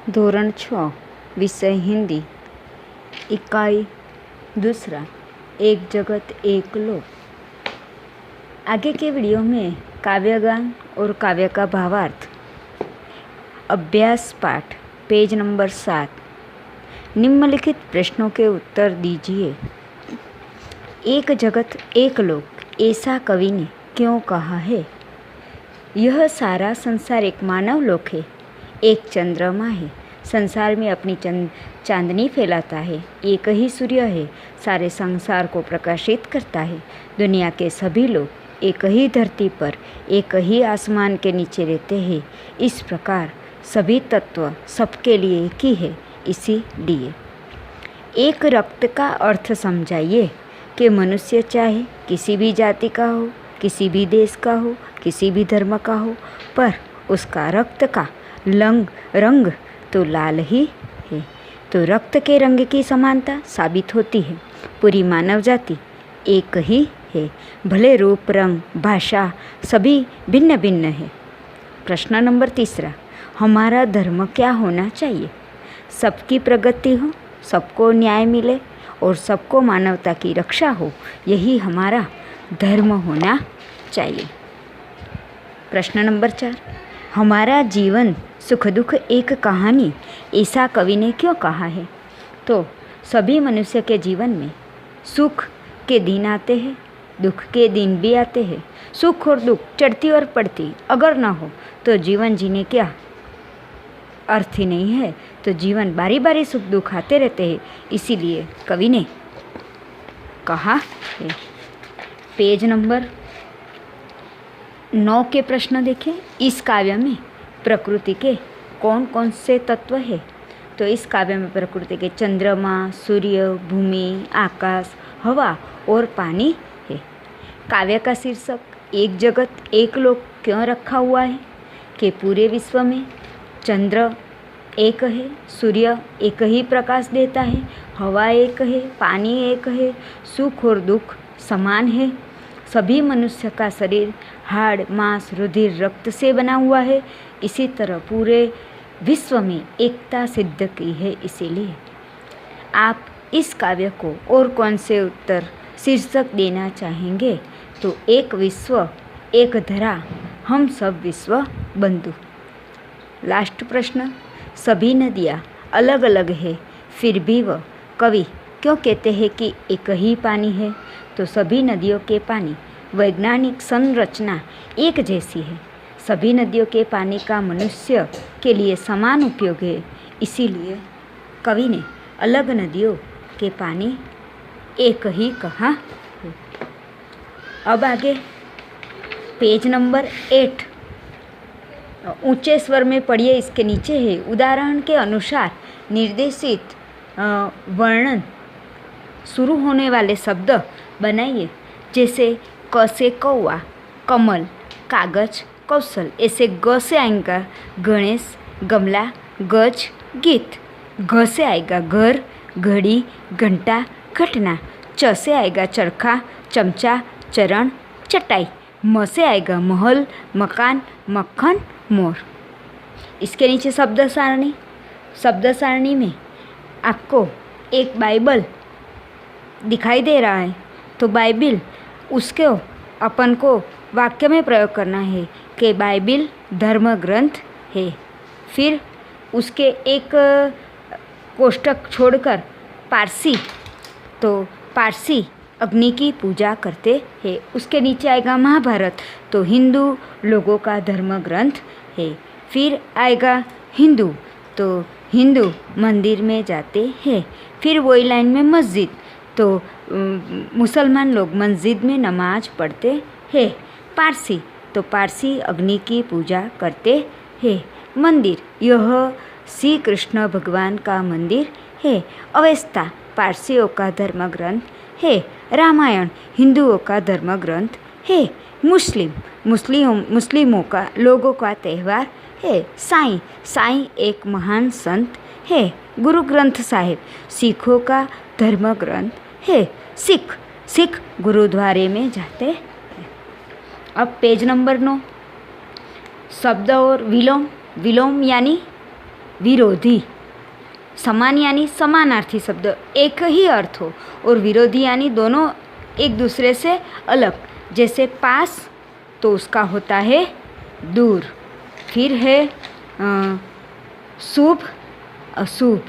धोरण 6 विषय हिंदी इकाई दूसरा एक जगत एक लोक। आगे के वीडियो में काव्यगान और काव्य का भावार्थ अभ्यास पाठ पेज नंबर 7। निम्नलिखित प्रश्नों के उत्तर दीजिए। एक जगत एक लोक ऐसा कवि ने क्यों कहा है? यह सारा संसार एक मानव लोक है, एक चंद्रमा है, संसार में अपनी चांदनी फैलाता है, एक ही सूर्य है, सारे संसार को प्रकाशित करता है। दुनिया के सभी लोग एक ही धरती पर एक ही आसमान के नीचे रहते हैं। इस प्रकार सभी तत्व सबके लिए एक ही है। इसीलिए एक रक्त का अर्थ समझाइए कि मनुष्य चाहे किसी भी जाति का हो, किसी भी देश का हो, किसी भी धर्म का हो, पर उसका रक्त का रंग तो लाल ही है। तो रक्त के रंग की समानता साबित होती है। पूरी मानव जाति एक ही है, भले रूप रंग भाषा सभी भिन्न भिन्न है। प्रश्न नंबर 3, हमारा धर्म क्या होना चाहिए? सबकी प्रगति हो, सबको न्याय मिले और सबको मानवता की रक्षा हो, यही हमारा धर्म होना चाहिए। प्रश्न नंबर 4, हमारा जीवन सुख दुख एक कहानी ऐसा कवि ने क्यों कहा है? तो सभी मनुष्य के जीवन में सुख के दिन आते हैं, दुख के दिन भी आते हैं। सुख और दुख चढ़ती और पड़ती अगर ना हो तो जीवन जीने क्या अर्थ ही नहीं है। तो जीवन बारी बारी सुख दुख आते रहते हैं, इसीलिए कवि ने कहा है। पेज नंबर 9 के प्रश्न देखें। इस काव्य में प्रकृति के कौन कौन से तत्व है? तो इस काव्य में प्रकृति के चंद्रमा, सूर्य, भूमि, आकाश, हवा और पानी है। काव्य का शीर्षक एक जगत एक लोक क्यों रखा हुआ है? कि पूरे विश्व में चंद्र एक है, सूर्य एक ही प्रकाश देता है, हवा एक है, पानी एक है, सुख और दुख समान है। सभी मनुष्य का शरीर हाड़ मांस रुधिर रक्त से बना हुआ है। इसी तरह पूरे विश्व में एकता सिद्ध की है। इसीलिए आप इस काव्य को और कौन से उत्तर शीर्षक देना चाहेंगे? तो एक विश्व एक धरा हम सब विश्व बंधु। लास्ट प्रश्न, सभी नदियाँ अलग अलग है फिर भी वह कवि क्यों कहते हैं कि एक ही पानी है? तो सभी नदियों के पानी वैज्ञानिक संरचना एक जैसी है। सभी नदियों के पानी का मनुष्य के लिए समान उपयोग है। इसीलिए कवि ने अलग नदियों के पानी एक ही कहा है। अब आगे पेज नंबर 8 ऊंचे स्वर में पढ़िए। इसके नीचे है उदाहरण के अनुसार निर्देशित वर्णन शुरू होने वाले शब्द बनाइए। जैसे क से कौवा, कमल, कागज, कौशल। ऐसे ग से आएगा गणेश, गमला, गज, गीत। घ से आएगा घर, घड़ी, घंटा, घटना। च से आएगा चरखा, चमचा, चरण, चटाई। म से आएगा महल, मकान, मक्खन, मोर। इसके नीचे शब्द सारणी। शब्द सारणी में आपको एक बाइबल दिखाई दे रहा है, तो बाइबिल उसके अपन को वाक्य में प्रयोग करना है कि बाइबिल धर्म ग्रंथ है। फिर उसके एक कोष्टक छोड़कर पारसी, तो पारसी अग्नि की पूजा करते हैं। उसके नीचे आएगा महाभारत, तो हिंदू लोगों का धर्म ग्रंथ है। फिर आएगा हिंदू, तो हिंदू मंदिर में जाते हैं। फिर वही लाइन में मस्जिद, तो मुसलमान लोग मस्जिद में नमाज पढ़ते हैं। पारसी, तो पारसी अग्नि की पूजा करते हैं। मंदिर, यह श्री कृष्ण भगवान का मंदिर है। अवेस्ता पारसियों का धर्म ग्रंथ है। रामायण हिंदुओं का धर्म ग्रंथ है। मुस्लिमों का लोगों का त्यौहार है। साईं एक महान संत है। गुरु ग्रंथ साहिब सिखों का धर्म ग्रंथ है। सिख गुरुद्वारे में जाते हैं। अब पेज नंबर 9 शब्द और विलोम। विलोम यानी विरोधी। समान यानी समानार्थी शब्द, एक ही अर्थ हो, और विरोधी यानी दोनों एक दूसरे से अलग। जैसे पास तो उसका होता है दूर। फिर है शुभ अशुभ,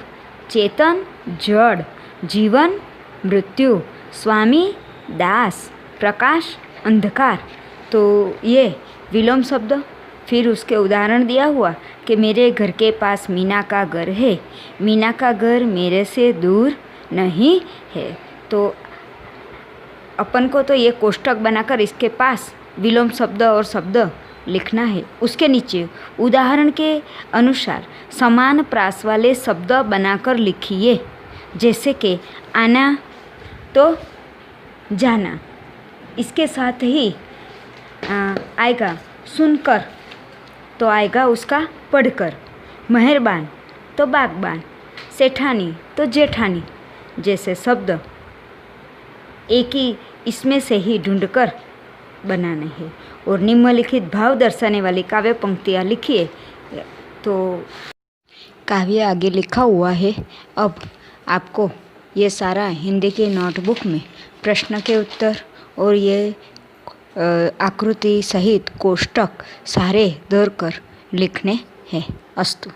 चेतन जड़, जीवन मृत्यु, स्वामी दास, प्रकाश अंधकार। तो ये विलोम शब्द। फिर उसके उदाहरण दिया हुआ कि मेरे घर के पास मीना का घर है, मीना का घर मेरे से दूर नहीं है। तो अपन को तो ये कोष्टक बनाकर इसके पास विलोम शब्द और शब्द लिखना है। उसके नीचे उदाहरण के अनुसार समान प्रास वाले शब्द बनाकर लिखिए। जैसे कि आना तो जाना, इसके साथ ही आएगा सुनकर तो आएगा उसका पढ़कर, मेहरबान तो बागबान, सेठानी तो जेठानी जैसे शब्द एक ही इसमें से ही ढूंढकर बनाने हैं। और निम्नलिखित भाव दर्शाने वाली काव्य पंक्तियाँ लिखिए। तो काव्य आगे लिखा हुआ है। अब आपको ये सारा हिंदी के नोटबुक में प्रश्न के उत्तर और ये आकृति सहित कोष्टक सारे दौड़ कर लिखने हैं। अस्तु।